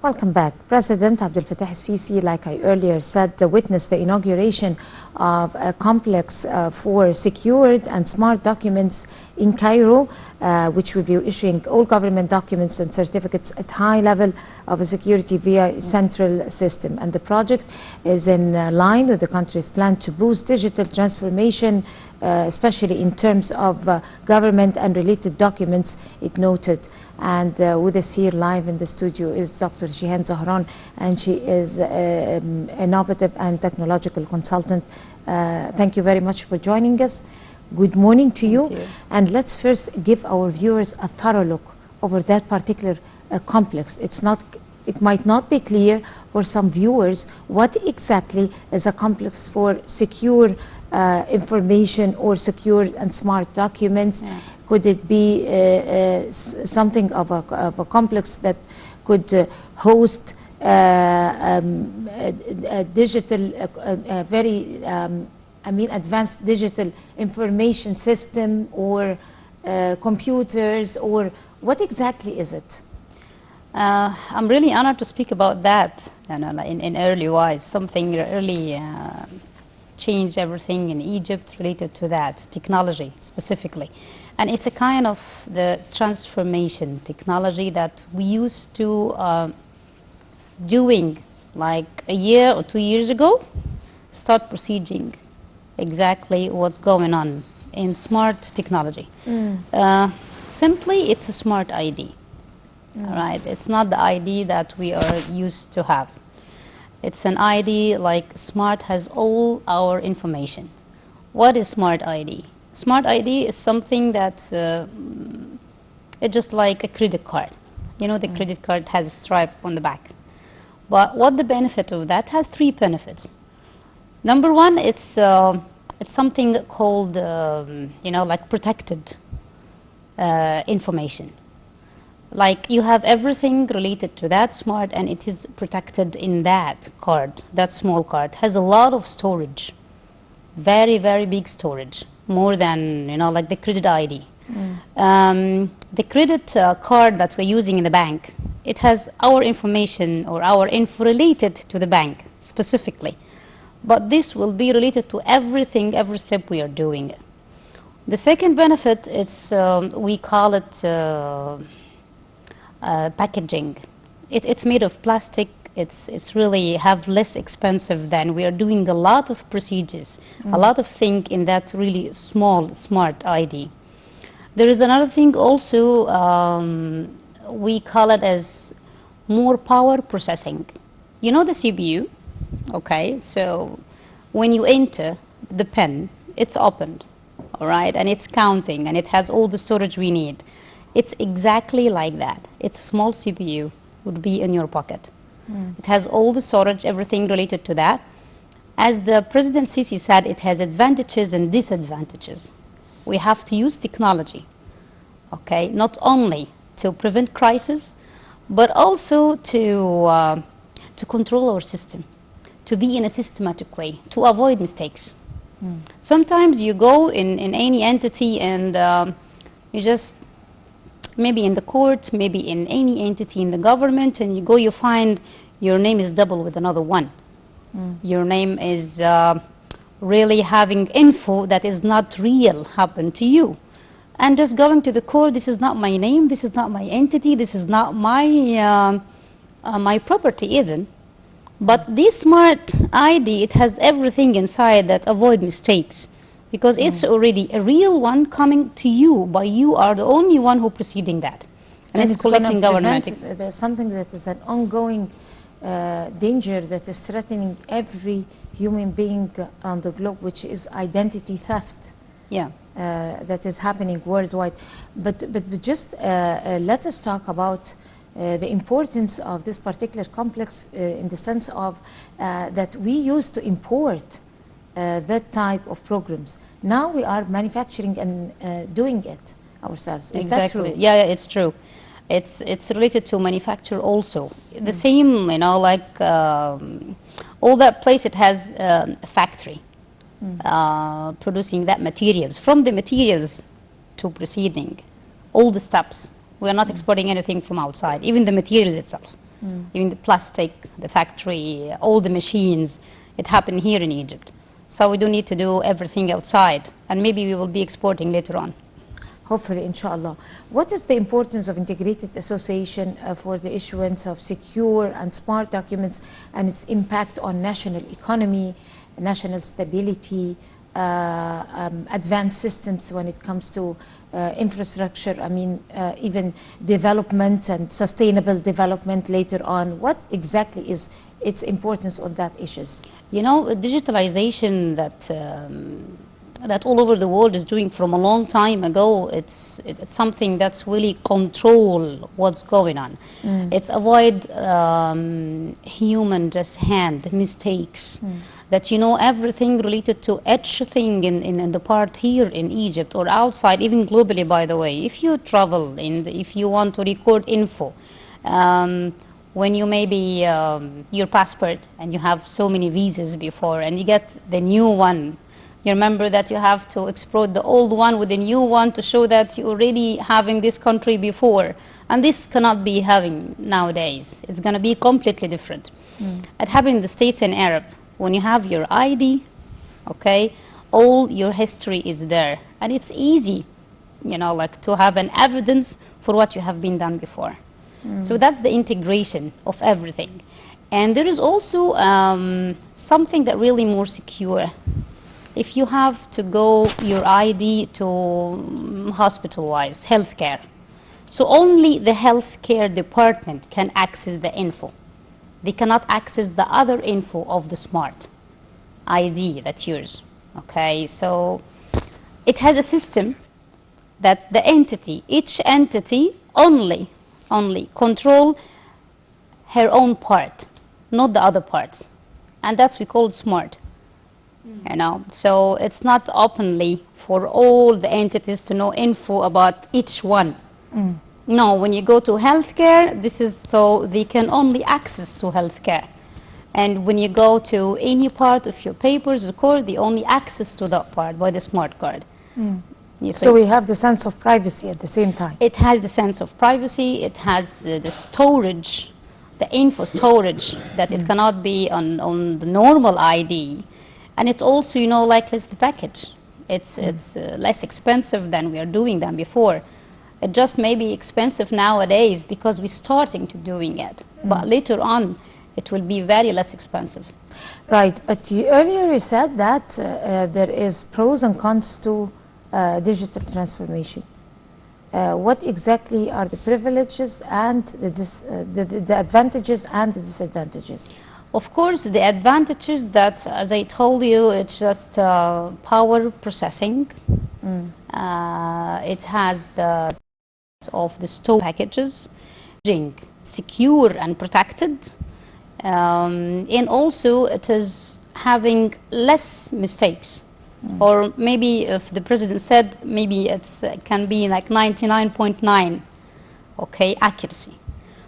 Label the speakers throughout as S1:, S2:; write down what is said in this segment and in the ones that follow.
S1: Welcome back. President Abdel Fattah al-Sisi, like I earlier said, witnessed the inauguration of a complex for secured and smart documents in Cairo, which will be issuing all government documents and certificates at high level of security via a central system. And the project is in line with the country's plan to boost digital transformation, especially in terms of government and related documents, it noted. And with us here live in the studio is Dr. Jihan Zahran, and she is an innovative and technological consultant. Thank you very much for joining us. Good morning to you. And let's first give our viewers a thorough look over that particular complex. It might not be clear for some viewers what exactly is a complex for secure information or secure and smart documents. Yeah. Could it be something of a complex that could host a digital, very advanced digital information system, or computers, or what exactly is it?
S2: I'm really honored to speak about that, in early wise, something really changed everything in Egypt related to that, technology specifically. And it's a kind of the transformation technology that we used to doing like a year or 2 years ago, start proceeding exactly what's going on in smart technology. Simply, it's a smart ID. All right, it's not the ID that we are used to have. It's an ID like smart has all our information. What is smart ID? Smart ID is something that it's just like a credit card. You know, the credit card has a stripe on the back. But what the benefit of that has 3 benefits. Number one, it's something called like protected information. Like you have everything related to that smart, and it is protected in that card. That small card has a lot of storage, very, very big storage, more than like the credit ID. The credit card that we're using in the bank, it has our information or our info related to the bank specifically, but this will be related to everything, every step we are doing. The second benefit, it's we call it packaging. It's made of plastic. It's really have less expensive than we are doing a lot of procedures, a lot of things in that really small smart ID. There is another thing also, we call it as more power processing. You know the CPU, okay? So when you enter the pen, it's opened, all right? And it's counting, and it has all the storage we need. It's exactly like that. It's a small CPU, would be in your pocket. It has all the storage, everything related to that. As the President Sisi said, it has advantages and disadvantages. We have to use technology, okay, not only to prevent crisis, but also to control our system, to be in a systematic way, to avoid mistakes. Sometimes you go in any entity and you just, maybe in the court, maybe in any entity in the government, and you go, you find your name is double with another one. Your name is really having info that is not real happen to you. And just going to the court, this is not my name, this is not my entity, this is not my, my property even. But this smart ID, it has everything inside that avoid mistakes, because it's already a real one coming to you, but you are the only one who proceeding that. And it's collecting government.
S1: There's something that is an ongoing danger that is threatening every human being on the globe, which is identity theft.
S2: Yeah.
S1: That is happening worldwide. But just let us talk about the importance of this particular complex in the sense of that we used to import that type of programs. Now we are manufacturing and doing it ourselves. Is that true?
S2: Yeah, it's true. It's related to manufacture also. The same, like all that place, it has a factory producing that materials. From the materials to proceeding, all the steps. We are not exporting anything from outside, even the materials itself. Even the plastic, the factory, all the machines, it happened here in Egypt. So we don't need to do everything outside, and maybe we will be exporting later on.
S1: Hopefully, inshallah. What is the importance of integrated association for the issuance of secure and smart documents and its impact on national economy, national stability, advanced systems when it comes to infrastructure, I mean, even development and sustainable development later on? What exactly is its importance on that issues?
S2: You know, digitalization that all over the world is doing from a long time ago, it's something that's really control what's going on. It's avoid human just hand mistakes. That you know everything related to each thing in the part here in Egypt or outside, even globally, by the way. If you travel, if you want to record info, when you maybe your passport and you have so many visas before and you get the new one, you remember that you have to export the old one with the new one to show that you already having this country before. And this cannot be having nowadays. It's going to be completely different. It happened in the States and Arab. When you have your ID, okay, all your history is there. And it's easy, you know, like to have an evidence for what you have been done before. So that's the integration of everything. And there is also something that really more secure. If you have to go your ID to hospital-wise, healthcare, so only the healthcare department can access the info. They cannot access the other info of the smart ID that's yours. Okay, so it has a system that the entity, each entity only control her own part, not the other parts. And that's we call smart. You know, so it's not openly for all the entities to know info about each one. No, when you go to healthcare, this is so they can only access to healthcare. And when you go to any part of your papers or code, they only access to that part by the smart card.
S1: So we have the sense of privacy at the same time.
S2: It has the sense of privacy. It has the storage, the info storage that it cannot be on the normal ID. And it's also, you know, like less the package. It's less expensive than we are doing than before. It just may be expensive nowadays because we're starting to doing it. But later on, it will be very less expensive.
S1: Right, but earlier you said that there is pros and cons to digital transformation. What exactly are the privileges and the advantages and the disadvantages?
S2: Of course, the advantages that, as I told you, it's just power processing. It has the of the store packages, secure and protected, and also it is having less mistakes. Or maybe if the president said, maybe it can be like 99.9, okay, accuracy.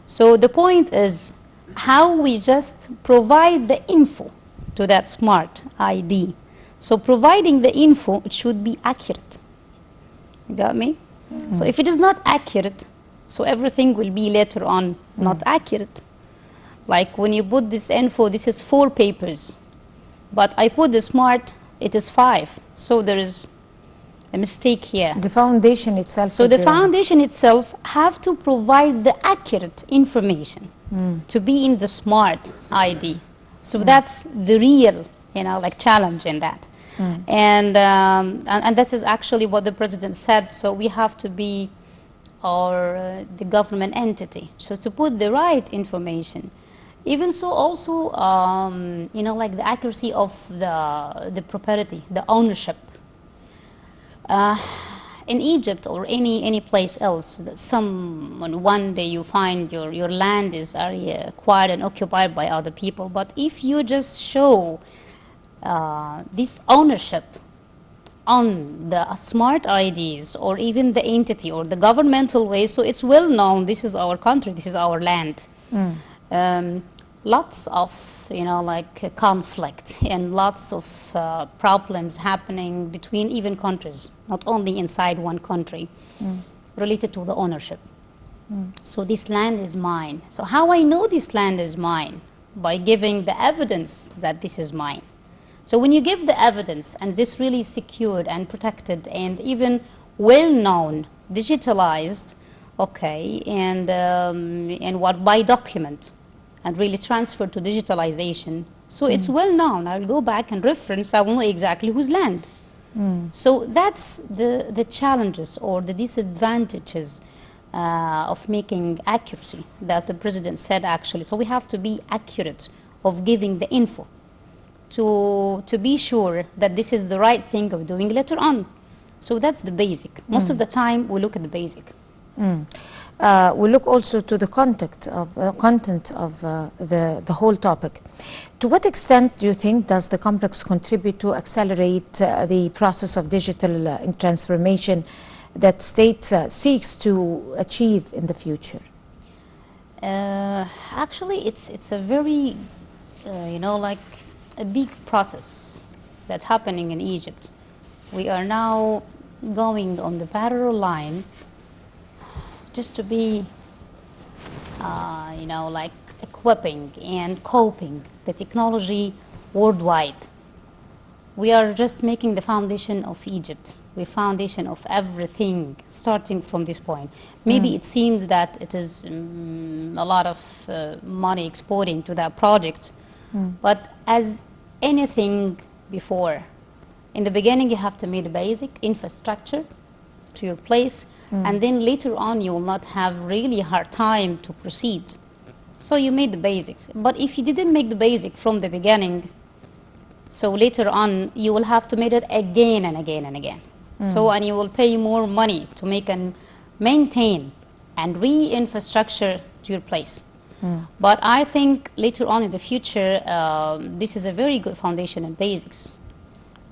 S2: So the point is how we just provide the info to that smart ID. So providing the info, it should be accurate. You got me? So if it is not accurate, so everything will be later on not accurate. Like when you put this info, this is 4 papers, but I put the smart, it is 5. So there is a mistake here.
S1: The foundation itself.
S2: So the foundation itself have to provide the accurate information to be in the smart ID. So that's the real, you know, like challenge in that. And this is actually what the president said. So we have to be the government entity. So to put the right information. Even so also, you know, like the accuracy of the property, the ownership. In Egypt or any place else, someone one day you find your land is already acquired and occupied by other people. But if you just show this ownership on the smart IDs or even the entity or the governmental way, so it's well known, this is our country, this is our land. Lots of, you know, like conflict and lots of problems happening between even countries, not only inside one country, related to the ownership. So this land is mine. So how I know this land is mine? By giving the evidence that this is mine. So when you give the evidence and this really secured and protected and even well known, digitalized, okay, and what by document and really transferred to digitalization. So it's well known. I'll go back and reference, I will know exactly whose land. So that's the challenges or the disadvantages of making accuracy that the president said actually. So we have to be accurate of giving the info to be sure that this is the right thing of doing later on. So that's the basic. Most of the time we look at the basic.
S1: We look also to the content of the whole topic. To what extent do you think does the complex contribute to accelerate the process of digital transformation that state seeks to achieve in the future?
S2: Actually, it's a very, like a big process that's happening in Egypt. We are now going on the parallel line just to be, like equipping and coping the technology worldwide. We are just making the foundation of Egypt, the foundation of everything, starting from this point. Maybe it seems that it is a lot of money exporting to that project, but as anything before, in the beginning you have to make the basic infrastructure to your place, and then later on you will not have really hard time to proceed. So you made the basics. But if you didn't make the basic from the beginning, so later on you will have to make it again and again and again. So, and you will pay more money to make and maintain and re-infrastructure to your place. But I think later on in the future, this is a very good foundation and basics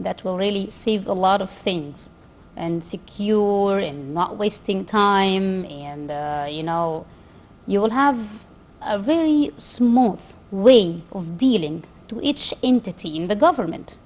S2: that will really save a lot of things and secure and not wasting time, and you will have a very smooth way of dealing to each entity in the government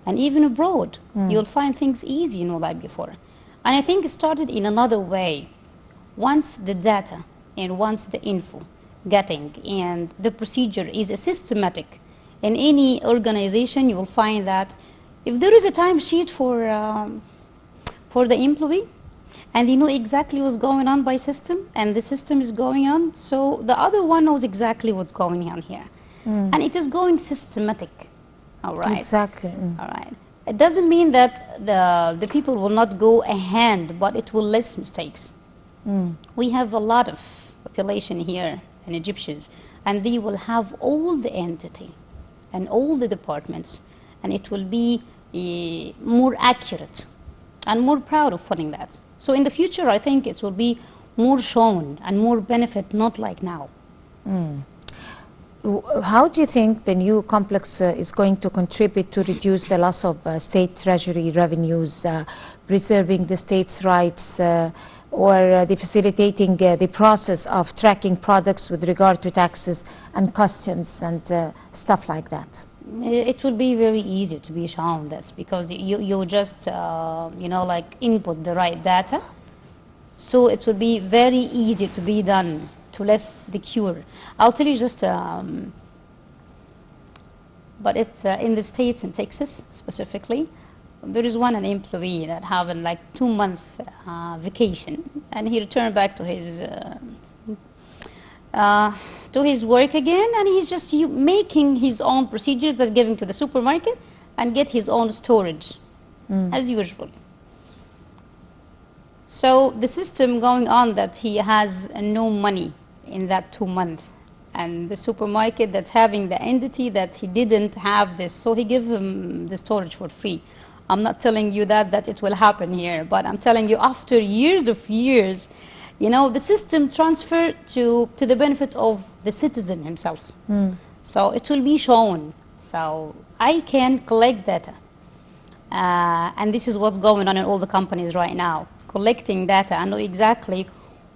S2: and even abroad. You'll find things easy, like before. And I think it started in another way. Once the data and once the info getting and the procedure is systematic in any organization, you will find that if there is a timesheet for the employee, and they know exactly what's going on by system, and the system is going on, so the other one knows exactly what's going on here. And it is going systematic, all right?
S1: Exactly.
S2: All right. It doesn't mean that the people will not go ahead, but it will less mistakes. We have a lot of population here, and Egyptians, and they will have all the entity and all the departments, and it will be more accurate and more proud of putting that. So in the future, I think it will be more shown and more benefit, not like now.
S1: How do you think the new complex is going to contribute to reduce the loss of state treasury revenues, preserving the state's rights, or facilitating the process of tracking products with regard to taxes and customs and stuff like that?
S2: It will be very easy to be shown. That's because you just like input the right data, so it will be very easy to be done, to less the cure. I'll tell you just but it's in the States, in Texas specifically, there is an employee that having like 2-month vacation, and he returned back to his work again, and he's just making his own procedures that's giving to the supermarket and get his own storage as usual. So the system going on that he has no money in that 2 months, and the supermarket that's having the entity that he didn't have this, so he give him the storage for free. I'm not telling you that it will happen here, but I'm telling you after years of years, the system transfer to the benefit of the citizen himself. So it will be shown. So I can collect data. And this is what's going on in all the companies right now, collecting data. I know exactly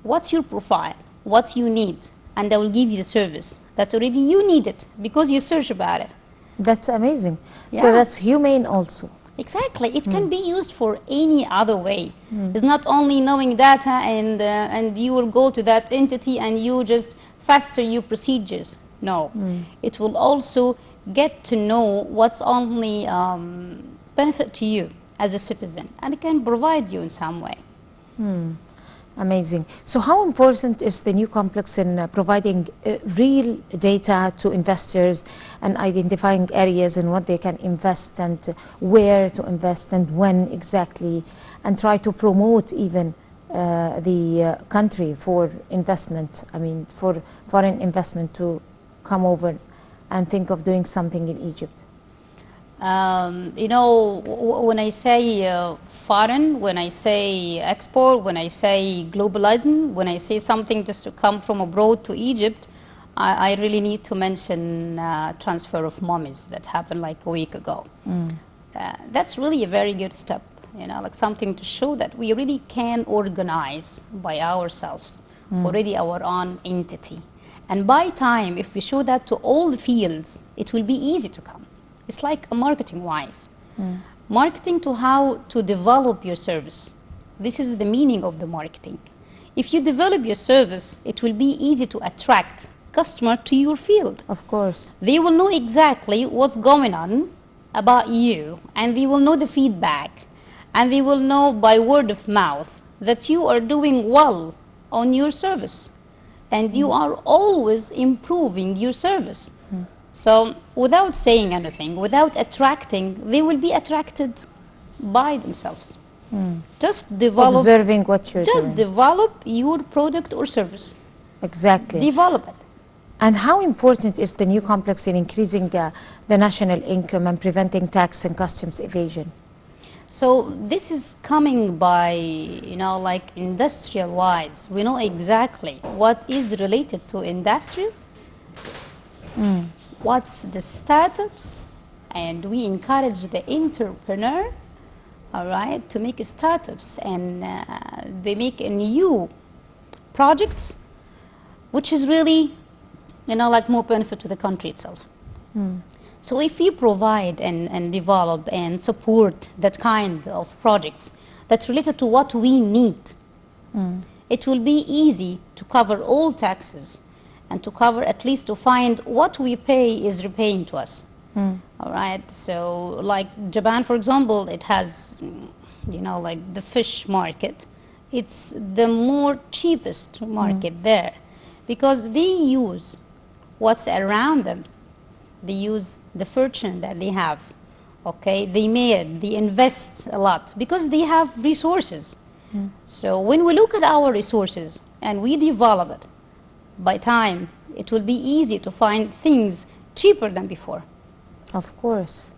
S2: what's your profile, what you need, and I will give you the service that already you need it because you search about it.
S1: That's amazing.
S2: Yeah.
S1: So that's humane also.
S2: Exactly. It can be used for any other way. It's not only knowing data and you will go to that entity and you just faster your procedures. No. It will also get to know what's only benefit to you as a citizen, and it can provide you in some way.
S1: Amazing. So how important is the new complex in providing real data to investors and identifying areas in what they can invest and where to invest and when exactly, and try to promote even the country for investment, I mean for foreign investment to come over and think of doing something in Egypt?
S2: You know, when I say foreign, when I say export, when I say globalizing, when I say something just to come from abroad to Egypt, I really need to mention transfer of mummies that happened like a week ago. That's really a very good step, you know, like something to show that we really can organize by ourselves, already our own entity. And by time, if we show that to all the fields, it will be easy to come. It's like a marketing-wise. Marketing to how to develop your service. This is the meaning of the marketing. If you develop your service, it will be easy to attract customer to your field.
S1: Of course.
S2: They will know exactly what's going on about you, and they will know the feedback, and they will know by word of mouth that you are doing well on your service, and you are always improving your service. So without saying anything, without attracting, they will be attracted by themselves. Just develop,
S1: Observing what you're doing.
S2: develop your product or service.
S1: Exactly.
S2: Develop it.
S1: And how important is the new complex in increasing the national income and preventing tax and customs evasion?
S2: So this is coming by, you know, like industrial wise. We know exactly what is related to industrial, what's the startups, and we encourage the entrepreneur, all right, to make startups, and they make a new projects, which is really, you know, like more benefit to the country itself. So if you provide and develop and support that kind of projects that's related to what we need, it will be easy to cover all taxes and to cover, at least to find what we pay is repaying to us. All right, so like Japan, for example, it has, you know, like the fish market. It's the more cheapest market there because they use what's around them. They use the fortune that they have, okay? They invest a lot because they have resources. So when we look at our resources and we develop it, by time, it will be easy to find things cheaper than before.
S1: Of course.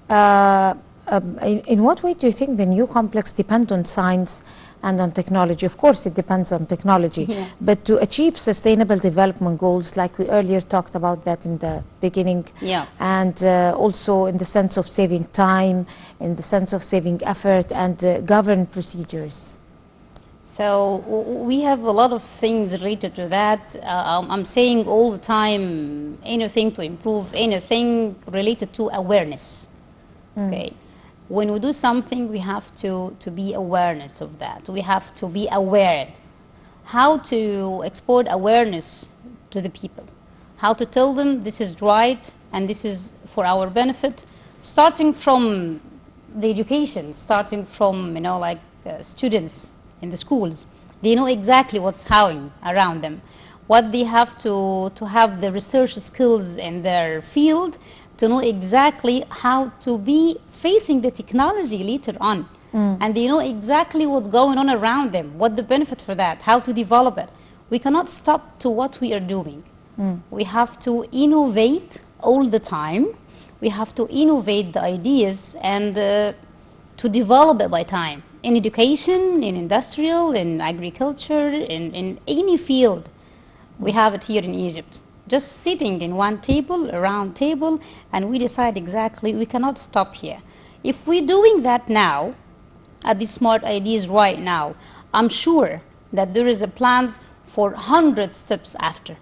S1: In what way do you think the new complex depend on science and on technology? Of course, it depends on technology, but to achieve sustainable development goals, like we earlier talked about that in the beginning, and also in the sense of saving time, in the sense of saving effort and govern procedures.
S2: So we have a lot of things related to that. I'm saying all the time, anything to improve, anything related to awareness. Okay, when we do something, we have to be awareness of that. We have to be aware how to export awareness to the people, how to tell them this is right and this is for our benefit, starting from the education, starting from, you know, like students in the schools. They know exactly what's happening around them, what they have to have the research skills in their field, to know exactly how to be facing the technology later on. And they know exactly what's going on around them, what the benefit for that, how to develop it. We cannot stop to what we are doing. We have to innovate all the time. We have to innovate the ideas and to develop it by time. In education, in industrial, in agriculture, in any field, we have it here in Egypt. Just sitting in one table, a round table, and we decide exactly, we cannot stop here. If we're doing that now, at these smart ideas right now, I'm sure that there is a plans for 100 steps after.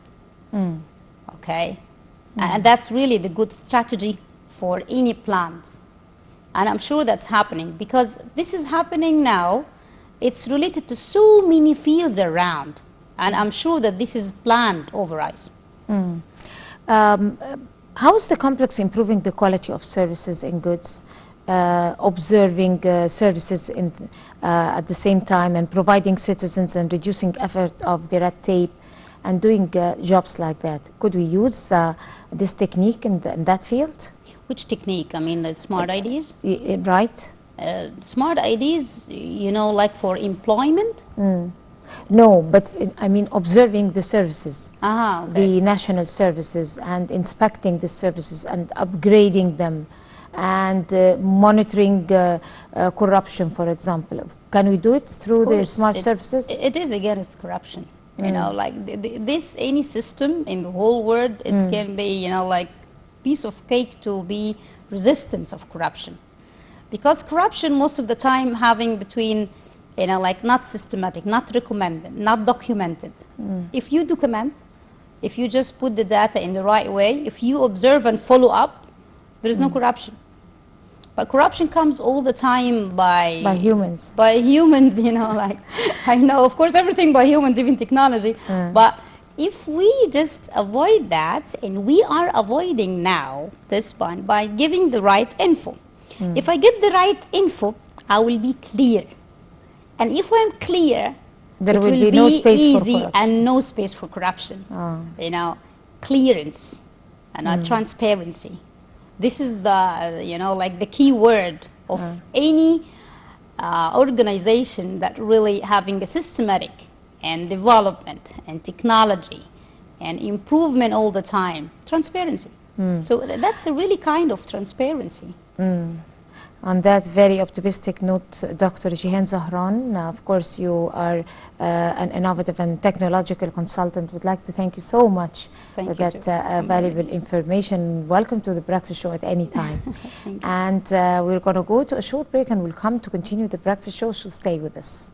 S2: Okay? And that's really the good strategy for any plans. And I'm sure that's happening because this is happening now. It's related to so many fields around. And I'm sure that this is planned overall.
S1: How is the complex improving the quality of services and goods, observing services at the same time and providing citizens and reducing effort of the red tape and doing jobs like that? Could we use this technique in that field?
S2: Which technique? I mean, the smart IDs?
S1: Right.
S2: Smart IDs, you know, like for employment?
S1: No, but I mean observing the services,
S2: Okay.
S1: the national services, and inspecting the services and upgrading them, and monitoring corruption, for example. Can we do it through the smart services?
S2: It is against corruption. You know, like this, any system in the whole world, it can be, you know, like piece of cake to be resistance of corruption. Because corruption most of the time having between, you know, like not systematic, not recommended, not documented. If you document, if you just put the data in the right way, if you observe and follow up, there is no corruption. But corruption comes all the time by
S1: humans.
S2: By humans, you know, like, I know, of course, everything by humans, even technology. But if we just avoid that, and we are avoiding now this one by giving the right info. If I get the right info, I will be clear. And if I'm clear,
S1: there
S2: it
S1: will be
S2: be
S1: no space
S2: easy
S1: for corruption.
S2: and no space for corruption. You know, clearance and transparency. This is the, you know, like the key word of any organization that really having a systematic and development and technology and improvement all the time. Transparency. So that's a really kind of transparency.
S1: On that very optimistic note, Dr. Jihan Zahran, of course you are an innovative and technological consultant. Would like to thank you so much for that valuable information. Welcome to the Breakfast Show at any time.
S2: Thank you.
S1: And we're going to go to a short break and we'll come to continue the Breakfast Show, so stay with us.